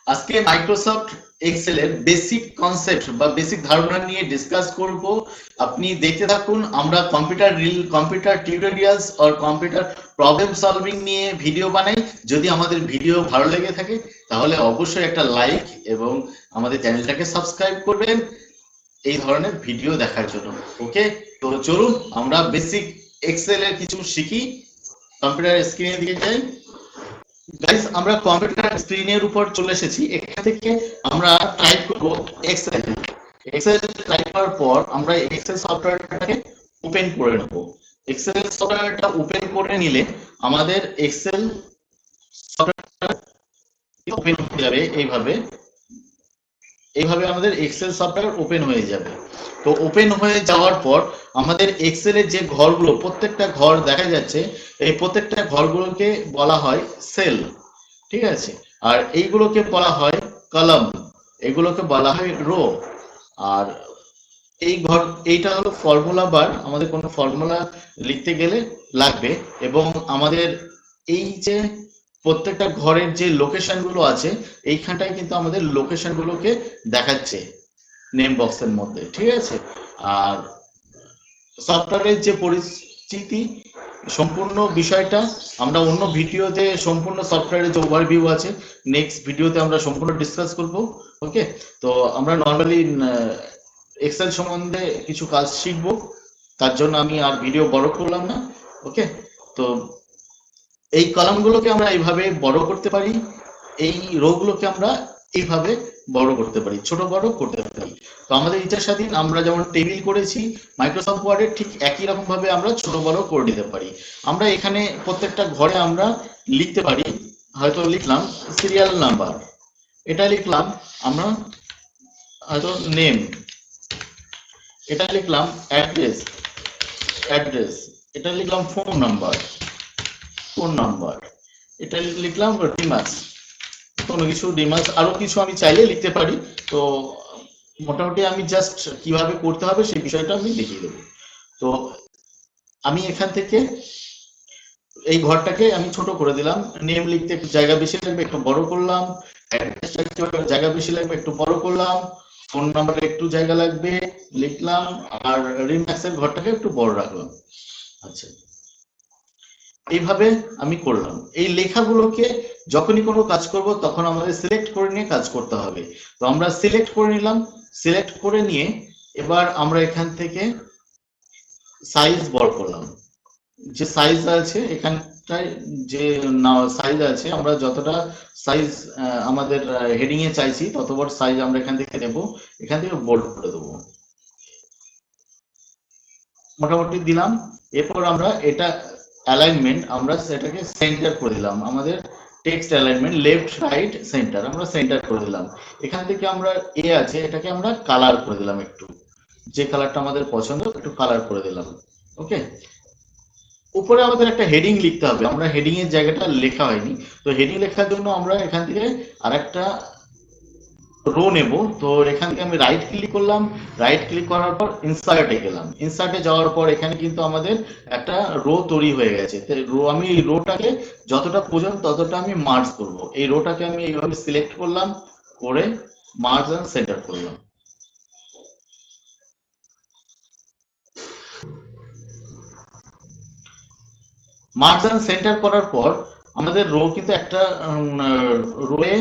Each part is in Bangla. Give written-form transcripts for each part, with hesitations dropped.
আজকে মাইক্রোসফট এক্সেল এর বেসিক কনসেপ্ট বা বেসিক ধারণা নিয়ে ডিসকাস করব। আপনি দেখতে থাকুন। আমরা কম্পিউটার টিউটোরিয়ালস আর কম্পিউটার প্রবলেম সলভিং নিয়ে ভিডিও বানাই। যদি আমাদের ভিডিও ভালো লেগে থাকে তাহলে অবশ্যই একটা লাইক এবং আমাদের চ্যানেলটাকে সাবস্ক্রাইব করবেন এই ধরনের ভিডিও দেখার জন্য। ওকে, তো চলুন আমরা বেসিক এক্সেল এর কিছু শিখি। কম্পিউটার স্ক্রিনের দিকে যাই। গাইস, আমরা কম্পিউটার স্ক্রিনের উপর চলে এসেছি। এখান থেকে আমরা টাইপ করব এক্সেল। এক্সেল টাইপ করার পর আমরা এক্সেল সফটওয়্যারটাকে ওপেন করে নেব। এক্সেল সফটওয়্যারটা ওপেন করে নিলে আমাদের এক্সেল সফটওয়্যার ওপেন হয়ে যাবে। এইভাবে আমাদের এক্সেল সফটওয়্যার ওপেন হয়ে যাবে। তো ওপেন হয়ে যাওয়ার পর আমাদের এক্সেলের যে ঘরগুলো, প্রত্যেকটা ঘর দেখা যাচ্ছে, এই প্রত্যেকটা ঘরগুলোকে বলা হয় সেল। ঠিক আছে, আর এইগুলোকে বলা হয় কলাম, এগুলোকে বলা হয় রো। আর এইটা হলো ফর্মুলা বার। আমাদের কোনো ফর্মুলা লিখতে গেলে লাগবে, এবং আমাদের এই যে প্রত্যেকটা ঘরের যে লোকেশন গুলো আছে, এইখানটায় কিন্তু আমাদের লোকেশন গুলোকে দেখাচ্ছে নেম বক্সের মধ্যে। ঠিক আছে, আর সফটওয়্যারের যে পরিচিতি সম্পূর্ণ বিষয়টা আমরা অন্য ভিডিওতে, সম্পূর্ণ সফটওয়্যারের যে ওভারভিউ আছে নেক্সট ভিডিওতে আমরা সম্পূর্ণ ডিসকাস করব। ওকে, তো আমরা নর্মালি এক্সেল সম্বন্ধে কিছু কাজ শিখব, তার জন্য আমি আর ভিডিও বড় করলাম না। ওকে, তো এই কলামগুলোকে আমরা এইভাবে বড় করতে পারি, এই রোগুলোকে আমরা এইভাবে বড় করতে পারি, ছোট বড় করতে পারি। তো আমাদের ইচ্ছা স্বাধীন, আমরা যেমন টেবিল করেছি মাইক্রোসফট ওয়ার্ডে, ঠিক একই রকম ভাবে আমরা ছোট বড় করে নিতে পারি। আমরা এখানে প্রত্যেকটা ঘরে আমরা লিখতে পারি, হয়তো লিখলাম সিরিয়াল নাম্বার, এটা লিখলাম আমরা হয়তো নেম, এটা লিখলাম অ্যাড্রেস, এটা লিখলাম ফোন নাম্বার, এটা লিখলাম ডিমাস, কোনো কিছু ডিমাস, আরো কিছু আমি চাইলে লিখতে পারি। তো মোটামুটি আমি জাস্ট কিভাবে করতে হবে সেই বিষয়টা আমি দেখিয়ে দেবো। তো আমি এখান থেকে এই ঘরটাকে আমি ছোট করে দিলাম। নেম লিখতে একটু জায়গা বেশি লাগবে, একটু বড় করলাম। জায়গা বেশি লাগবে, একটু বড় করলাম। ফোন নাম্বারে একটু জায়গা লাগবে, লিখলাম। আর রিম্যাক্সের ঘরটাকে একটু বড় রাখলাম। আচ্ছা, এইভাবে আমি করলাম। এই লেখাগুলোকে যখনই কোনো কাজ করব তখন আমাদের সিলেক্ট করে নিয়ে কাজ করতে হবে। তো আমরা সিলেক্ট করে নিলাম। সিলেক্ট করে নিয়ে এবার আমরা এখান থেকে সাইজ বড় করলাম। যে সাইজ আছে এখানটায়, যে সাইজ আছে, আমরা যতটা সাইজ আমাদের হেডিং এ চাইছি তত বড় সাইজ আমরা এখান থেকে নেব, এখান থেকে বোল্ড করে দেবো, মোটামুটি দিলাম। এরপর আমরা এটা অ্যালাইনমেন্ট, আমরা সেটাকে সেন্টার করে দিলাম। আমাদের text alignment left right centre, আমরা সেন্টার করে দিলাম। এখান থেকে আমরা এ আছে, এটাকে আমরা কালার করে দিলাম, একটু যে কালারটা আমাদের পছন্দ একটু কালার করে দিলাম। ওকে, উপরে আমাদের একটা হেডিং লিখতে হবে, আমরা হেডিং এর জায়গাটা লেখা হয়নি। তো হেডিং লেখার জন্য আমরা এখান থেকে আরেকটা রো নেব। তো এখান থেকে আমি রাইট ক্লিক করলাম। রাইট ক্লিক করার পর ইনসার্টে গেলাম। ইনসার্টে যাওয়ার পর এখানে কিন্তু আমাদের একটা রো তৈরি হয়ে গেছে। আমি এই রোটাকে যতটা প্রয়োজন ততটা আমি মার্জ করব। এই রোটাকে আমি এইভাবে সিলেক্ট করলাম, করে মার্জ এন্ড সেন্টার করলাম। মার্জ এন্ড সেন্টার করার পর আমাদের রো কিন্তু একটা রোয়ে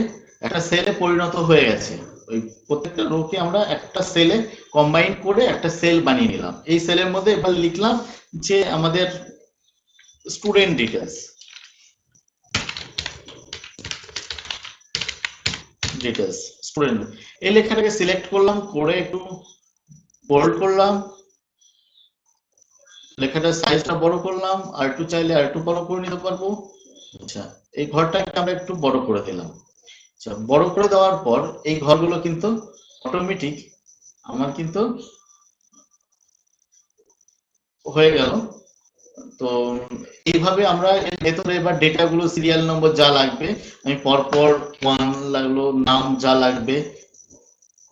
একটা সেলে পরিণত হয়ে গেছে। ওই প্রত্যেকটা রোকে আমরা একটা সেলে কম্বাইন করে একটা সেল বানিয়ে নিলাম। এই সেলের মধ্যে এবার লিখলাম যে আমাদের স্টুডেন্ট ডিটেলস স্টুডেন্ট, এই লেখাটাকে সিলেক্ট করলাম, করে একটু বোল্ড করলাম, লেখাটার সাইজটা বড় করলাম, আর একটু চাইলে আর একটু বড় করে নিতে পারবো। আচ্ছা, এই ঘরটাকে আমরা একটু বড় করে দিলাম। আচ্ছা, বড় করে দেওয়ার পর এই ঘরগুলো কিন্তু অটোমেটিক আমার কিন্তু হয়ে গেল। তো এইভাবে আমরা এর ভেতরে এবার ডেটা গুলো, সিরিয়াল নম্বর যা লাগবে, আমি পরপর ওয়ান লাগলো, নাম যা লাগবে,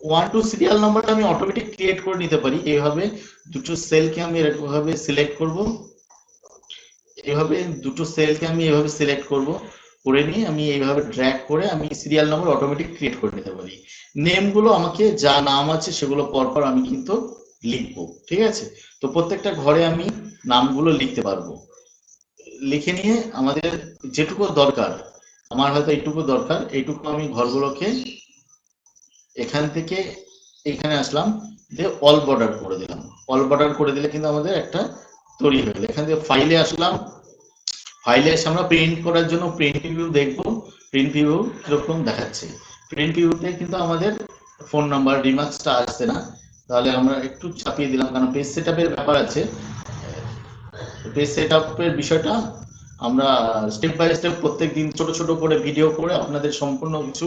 1 to সিরিয়াল নাম্বারটা আমি অটোমেটিক ক্রিয়েট করে নিতে পারি। এইভাবে দুটো সেলকে আমি এভাবে সিলেক্ট করব, এইভাবে দুটো সেলকে আমি এভাবে সিলেক্ট করব। করে নিয়ে আমি এইভাবে ড্র্যাগ করে আমি সিরিয়াল নাম্বার অটোমেটিক ক্রিয়েট করে নিতে পারি। নেমগুলো আমাকে যা নাম আছে সেগুলো পরপর আমি কিন্তু লিখবো, ঠিক আছে? তো প্রত্যেকটা ঘরে আমি নামগুলো লিখতে পারবো। লিখে নিয়ে আমাদের যেটুকু দরকার, আমার হয়তো এইটুকু দরকার, এইটুকু আমি ঘরগুলোকে এখান থেকে এখানে আসলাম, দিয়ে অল বর্ডার করে দিলাম। অল বর্ডার করে দিলে কিন্তু আমাদের একটা তৈরি হয়ে গেল। এখান থেকে ফাইলে আসলাম, ফাইলে এসে আমরা প্রিন্ট করার জন্য প্রিন্ট ভিউ দেখবো। প্রিন্ট ভিউ কিরকম দেখাচ্ছে, প্রিন্ট ভিউতে কিন্তু আমাদের ফোন নাম্বার রিমার্কসটা আসছে না। তাহলে আমরা একটু চাপিয়ে দিলাম, কারণ পেজ সেটআপের ব্যাপার আছে। পেজ সেটআপের বিষয়টা আমরা স্টেপ বাই স্টেপ প্রত্যেক দিন ছোট ছোট করে ভিডিও করে আপনাদের সম্পূর্ণ কিছু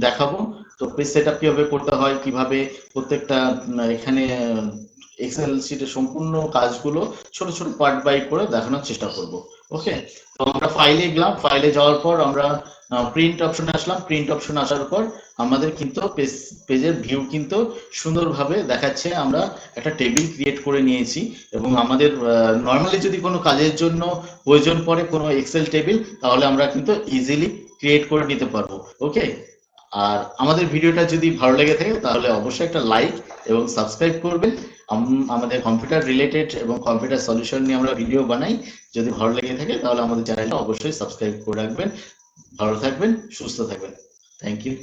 দেখাবো। তো পেজ সেটআপ কিভাবে করতে হয়, কিভাবে প্রত্যেকটা এখানে এক্সেল শিটের সম্পূর্ণ কাজগুলো ছোট ছোট পার্ট বাই করে দেখানোর চেষ্টা করব। ওকে, তো আমরা ফাইলে গেলাম, ফাইলে যাওয়ার পর আমরা প্রিন্ট অপশনে আসলাম। প্রিন্ট অপশনে আসার পর আমাদের কিন্তু পেজের ভিউ কিন্তু সুন্দরভাবে দেখাচ্ছে। আমরা একটা টেবিল ক্রিয়েট করে নিয়েছি, এবং আমাদের নর্মালি যদি কোনো কাজের জন্য প্রয়োজন পড়ে কোনো এক্সেল টেবিল, তাহলে আমরা কিন্তু ইজিলি ক্রিয়েট করে নিতে পারবো। ওকে, আর আমাদের ভিডিওটা যদি ভালো লেগে থাকে তাহলে অবশ্যই একটা লাইক এবং সাবস্ক্রাইব করবেন। আমাদের কম্পিউটার রিলেটেড এবং কম্পিউটার সলিউশন নিয়ে আমরা ভিডিও বানাই। যদি ভালো লেগে থাকে তাহলে আমাদের চ্যানেলটা অবশ্যই সাবস্ক্রাইব করে রাখবেন। ভালো থাকবেন, সুস্থ থাকবেন। Thank you.